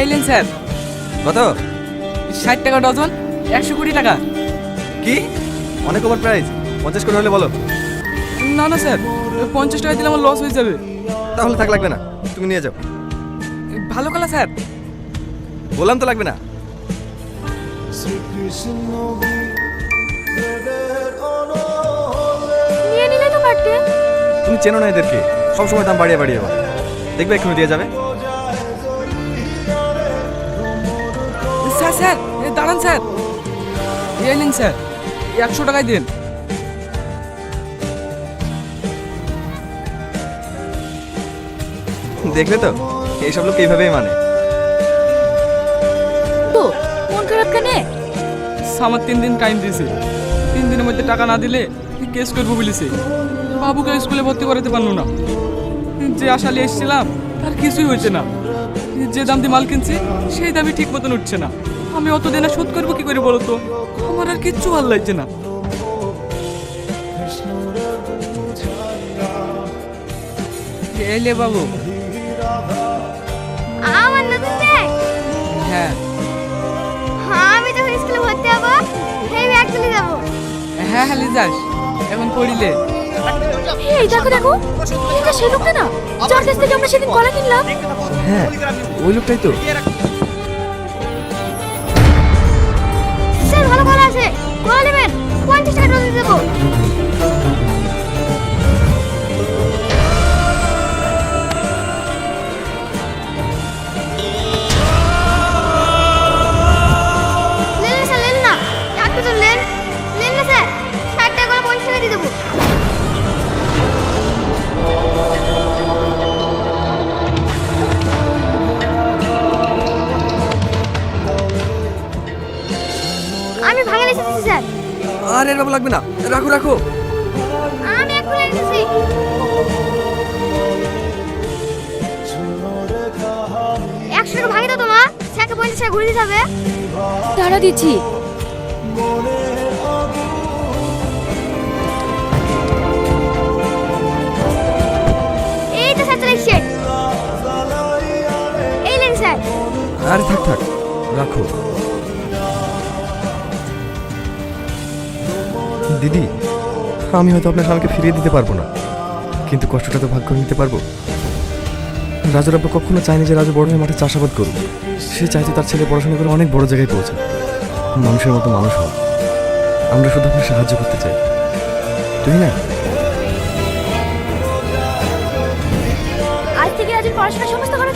এইলেন sir. কত? 60 টাকা dozen, 120 টাকা। কি অনেক ওভার প্রাইস, 50 করে হলে বলো। না না স্যার, 50 টাকা দিলে আমার লস হয়ে যাবে। তাহলে থাক, লাগবে না, তুমি নিয়ে যাও। ভালো কলা স্যার। বললাম তো লাগবে না। নিয়ে নিলে তো পারতে। তুমি চেনো না এদেরকে, সবসময় দাম বাড়িয়ে বাড়িয়ে বলে। দেখবে এক্ষুনি দিয়ে যাবে। স্যার স্যার দাঁড়ান স্যার। এইলেন স্যার, 100 টাকায় দিন। দেখলে তো, এইসব লোক এইভাবেই মানে। তো মন খারাপ কেন? আমার 3 দিন টাইম দিয়েছে। 3 দিনের মধ্যে টাকা না দিলে কেস করবো বলেছে। বাবুকে স্কুলে ভর্তি করাতে পারলো না। যে আশালে এসেছিলাম আর কিছুই হয়েছে না। যে দাম দিয়ে মাল কিনছি সেই দামই ঠিক মতন উঠছে না। আমি অত দিনে শোধ করবো কি করে বলো তো? আমার আর কিচ্ছু ভালো লাগছে না। এলে বাবু। আমার নতুন ব্যাগ। হ্যাঁ আমি যখন স্কুলে ভর্তি হব এই ব্যাগ তুলে যাব। হ্যাঁ হ্যাঁ যাস, এখন পড়িলে। এই দেখো দেখো, এটা সেই লোকটা না যার কাছ থেকে আমরা সেদিন কলা কিনলাম? হ্যাঁ, ওই লোকটাই তো। স্যার ভালো কলা আছে, কলা নেবেন? 50 টাকা ডজন দেবো। লেন না স্যার, লেন না, একটু তো লেন। লেন না স্যার, 60 টাকা করে 50 টাকা দিয়ে দেবো। আমি ভাঙা এসেছি স্যার। আর এর বাবু লাগবে না, রাখো রাখো। আমি এখন এনেছি। একশো টাকা ভাঙি তো তোমার, স্যারকে 50 টাকা ঘুরে দিতে হবে। দাঁড়া দিচ্ছি। এই তো স্যার চলে এসছে। এই লেন স্যার। আরে থাক থাক, রাখো। দিদি, আমি হয়তো আপনার স্বামীকে ফিরিয়ে দিতে পারবো না, কিন্তু কষ্টটা তো ভাগ করে নিতে পারবো। রাজুর আব্বা কখনো চায়নি যে রাজু বড় হয়ে মাঠে চাষাবাদ করুক। সে চাইতো তার ছেলে পড়াশোনা করে অনেক বড় জায়গায় পৌঁছে, মানুষের মতো মানুষ হোক। আমরা শুধু আপনার সাহায্য করতে চাই, তুই না? আজ থেকে রাজুর পড়াশোনার সমস্ত খরচ